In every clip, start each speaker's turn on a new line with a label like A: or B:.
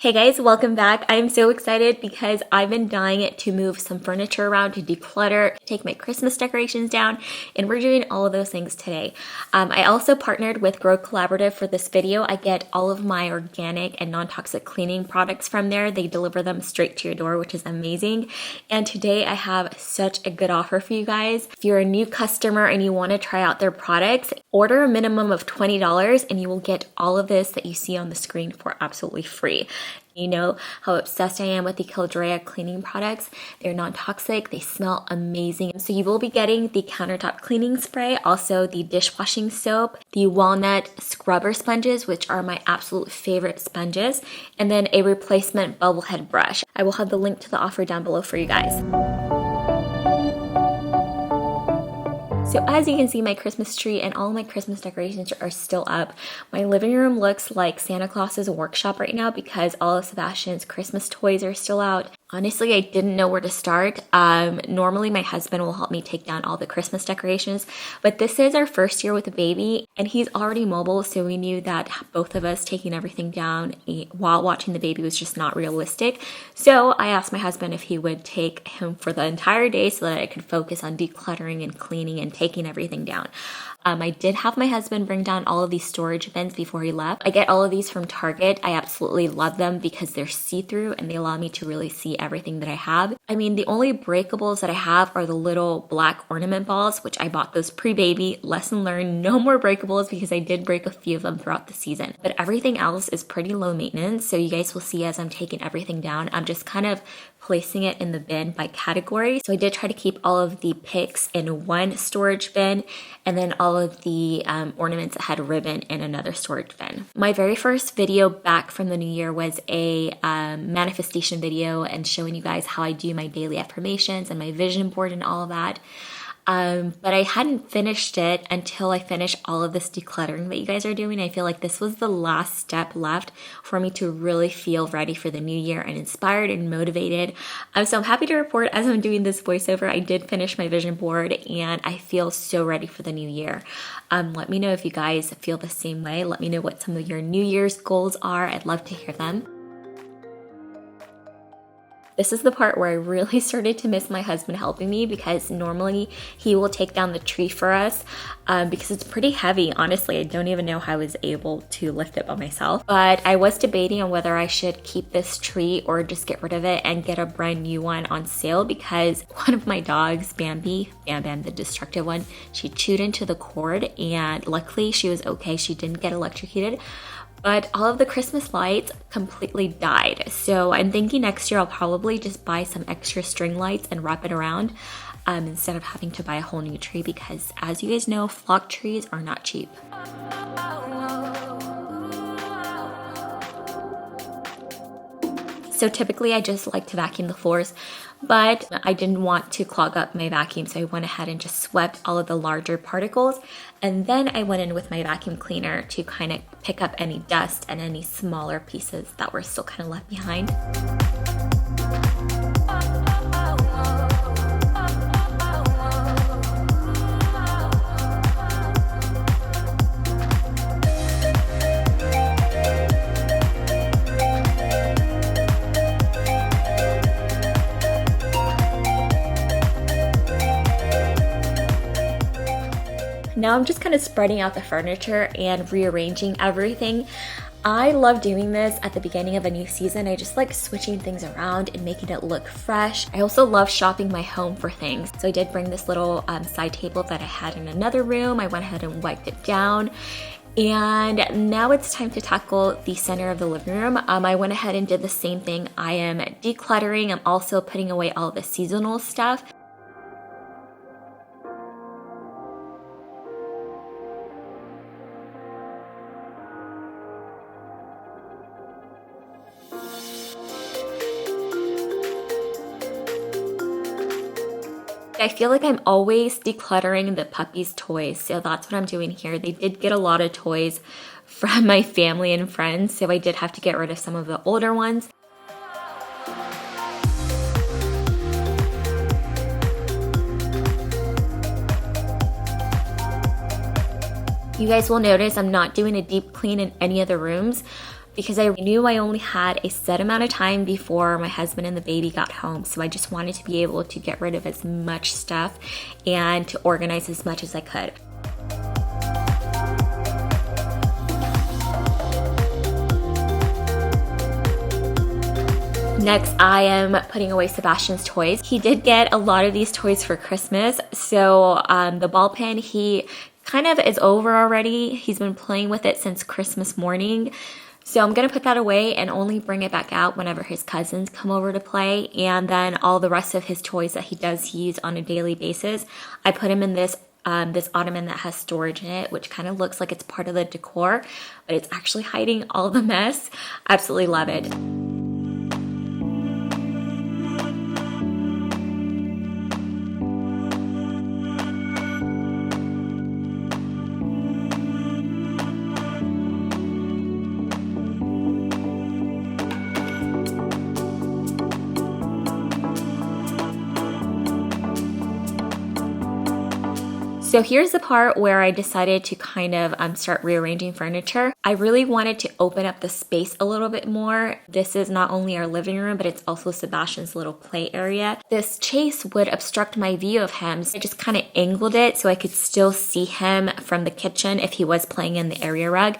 A: Hey guys, welcome back. I'm so excited because I've been dying to move some furniture around, to declutter, take my Christmas decorations down, and we're doing all of those things today. I also partnered with Grow Collaborative for this video. I get all of my organic and non-toxic cleaning products from there. They deliver them straight to your door, which is amazing. And today I have such a good offer for you guys. If you're a new customer and you want to try out their products, order a minimum of $20 and you will get all of this that you see on the screen for absolutely free. You know how obsessed I am with the Declutter cleaning products. They're non-toxic, they smell amazing. So you will be getting the countertop cleaning spray, also the dishwashing soap, the walnut scrubber sponges, which are my absolute favorite sponges, and then a replacement bubble head brush. I will have the link to the offer down below for you guys. So as you can see, my Christmas tree and all my Christmas decorations are still up. My living room looks like Santa Claus's workshop right now because all of Sebastian's Christmas toys are still out. Honestly, I didn't know where to start. Normally my husband will help me take down all the Christmas decorations, but this is our first year with a baby and he's already mobile, so we knew that both of us taking everything down while watching the baby was just not realistic. So I asked my husband if he would take him for the entire day so that I could focus on decluttering and cleaning and taking everything down. I did have my husband bring down all of these storage bins before he left. I get all of these from Target. I absolutely love them because they're see-through and they allow me to really see everything that I have. I mean, the only breakables that I have are the little black ornament balls, which I bought those pre-baby. Lesson learned, no more breakables because I did break a few of them throughout the season. But everything else is pretty low maintenance, so you guys will see as I'm taking everything down, I'm just kind of placing it in the bin by category. So I did try to keep all of the picks in one storage bin and then all of the ornaments that had ribbon in another storage bin. My very first video back from the new year was a manifestation video and showing you guys how I do my daily affirmations and my vision board and all of that. But I hadn't finished it until I finished all of this decluttering that you guys are doing. I feel like this was the last step left for me to really feel ready for the new year and inspired and motivated. So I'm happy to report as I'm doing this voiceover, I did finish my vision board and I feel so ready for the new year. Let me know if you guys feel the same way. Let me know what some of your New Year's goals are. I'd love to hear them. This is the part where I really started to miss my husband helping me because normally he will take down the tree for us because it's pretty heavy. Honestly, I don't even know how I was able to lift it by myself. But I was debating on whether I should keep this tree or just get rid of it and get a brand new one on sale because one of my dogs, Bambi, Bam Bam, the destructive one, she chewed into the cord and luckily she was okay. She didn't get electrocuted. But all of the Christmas lights completely died. So I'm thinking next year I'll probably just buy some extra string lights and wrap it around instead of having to buy a whole new tree because as you guys know, flock trees are not cheap. So typically I just like to vacuum the floors, but I didn't want to clog up my vacuum, so I went ahead and just swept all of the larger particles. And then I went in with my vacuum cleaner to kind of pick up any dust and any smaller pieces that were still kind of left behind. Now I'm just kind of spreading out the furniture and rearranging everything. I love doing this at the beginning of a new season. I just like switching things around and making it look fresh. I also love shopping my home for things. So I did bring this little side table that I had in another room. I went ahead and wiped it down. And now it's time to tackle the center of the living room. I went ahead and did the same thing. I am decluttering. I'm also putting away all the seasonal stuff. I feel like I'm always decluttering the puppies' toys, so that's what I'm doing here. They did get a lot of toys from my family and friends, so I did have to get rid of some of the older ones. You guys will notice I'm not doing a deep clean in any of the rooms because I knew I only had a set amount of time before my husband and the baby got home. So I just wanted to be able to get rid of as much stuff and to organize as much as I could. Next, I am putting away Sebastian's toys. He did get a lot of these toys for Christmas. So the ball pen, he kind of is over already. He's been playing with it since Christmas morning. So I'm gonna put that away and only bring it back out whenever his cousins come over to play. And then all the rest of his toys that he does use on a daily basis, I put him in this ottoman that has storage in it, which kind of looks like it's part of the decor, but it's actually hiding all the mess. Absolutely love it. So here's the part where I decided to kind of start rearranging furniture. I really wanted to open up the space a little bit more. This is not only our living room, but it's also Sebastian's little play area. This chase would obstruct my view of him, so I just kind of angled it so I could still see him from the kitchen if he was playing in the area rug.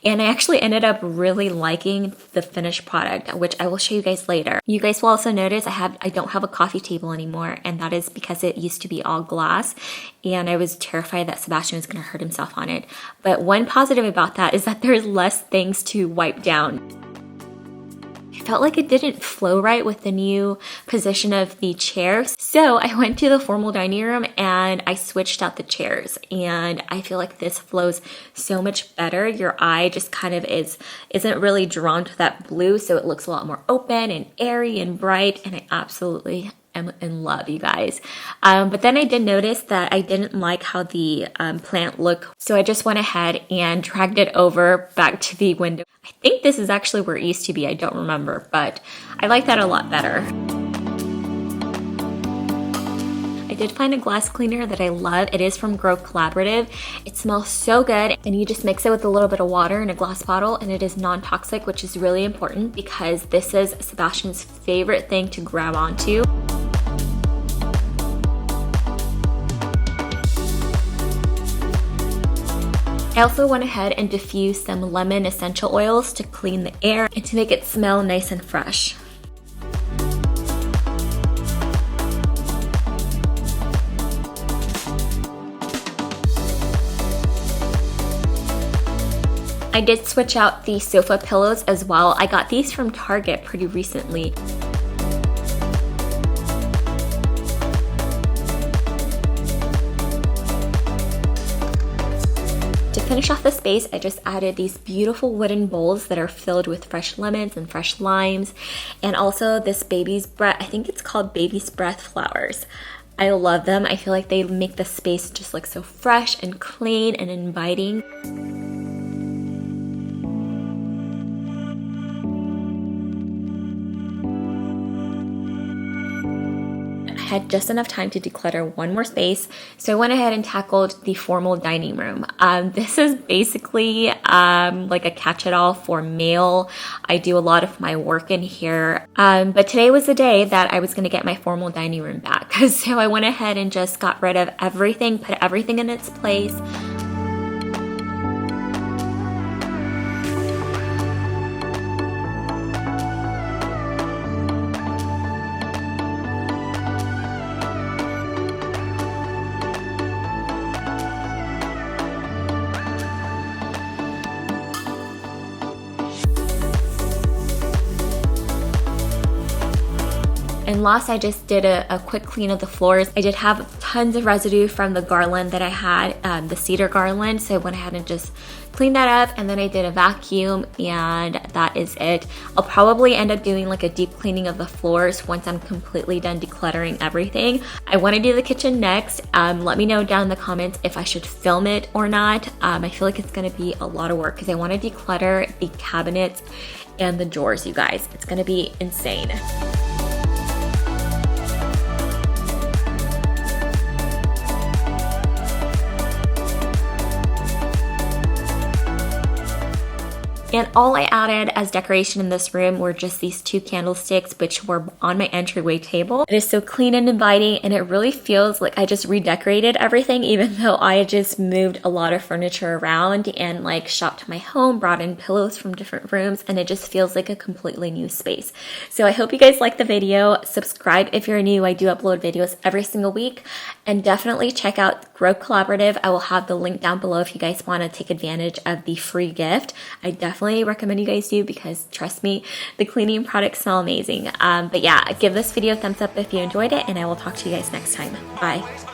A: And I actually ended up really liking the finished product, which I will show you guys later. You guys will also notice I don't have a coffee table anymore, and that is because it used to be all glass, and I was terrified that Sebastian was going to hurt himself on it. But one positive about that is that there's less things to wipe down. I felt like it didn't flow right with the new position of the chairs. So I went to the formal dining room and I switched out the chairs. And I feel like this flows so much better. Your eye just kind of isn't really drawn to that blue. So it looks a lot more open and airy and bright. And I absolutely am in love, you guys. But then I did notice that I didn't like how the plant looked. So I just went ahead and dragged it over back to the window. I think this is actually where it used to be. I don't remember, but I like that a lot better. I did find a glass cleaner that I love. It is from Grow Collaborative. It smells so good, and you just mix it with a little bit of water in a glass bottle, and it is non-toxic, which is really important because this is Sebastian's favorite thing to grab onto. I also went ahead and diffused some lemon essential oils to clean the air and to make it smell nice and fresh. I did switch out the sofa pillows as well. I got these from Target pretty recently. To finish off the space, I just added these beautiful wooden bowls that are filled with fresh lemons and fresh limes, and also this baby's breath, I think it's called baby's breath flowers. I love them. I feel like they make the space just look so fresh and clean and inviting. Had just enough time to declutter one more space, so I went ahead and tackled the formal dining room. This is basically like a catch-it-all for mail. I do a lot of my work in here, but today was the day that I was going to get my formal dining room back. So I went ahead and just got rid of everything, put everything in its place. And last, I just did a quick clean of the floors. I did have tons of residue from the garland that I had, the cedar garland. So I went ahead and just cleaned that up, and then I did a vacuum, and that is it. I'll probably end up doing like a deep cleaning of the floors once I'm completely done decluttering everything. I want to do the kitchen next. Let me know down in the comments if I should film it or not. I feel like it's going to be a lot of work because I want to declutter the cabinets and the drawers, you guys. It's going to be insane. And all I added as decoration in this room were just these 2 candlesticks, which were on my entryway table. It is so clean and inviting, and it really feels like I just redecorated everything, even though I just moved a lot of furniture around and like shopped my home, brought in pillows from different rooms, and it just feels like a completely new space. So I hope you guys liked the video. Subscribe if you're new. I do upload videos every single week, and definitely check out Grow Collaborative. I will have the link down below if you guys want to take advantage of the free gift. I definitely recommend you guys do, because trust me, the cleaning products smell amazing. But yeah, give this video a thumbs up if you enjoyed it, and I will talk to you guys next time. Bye.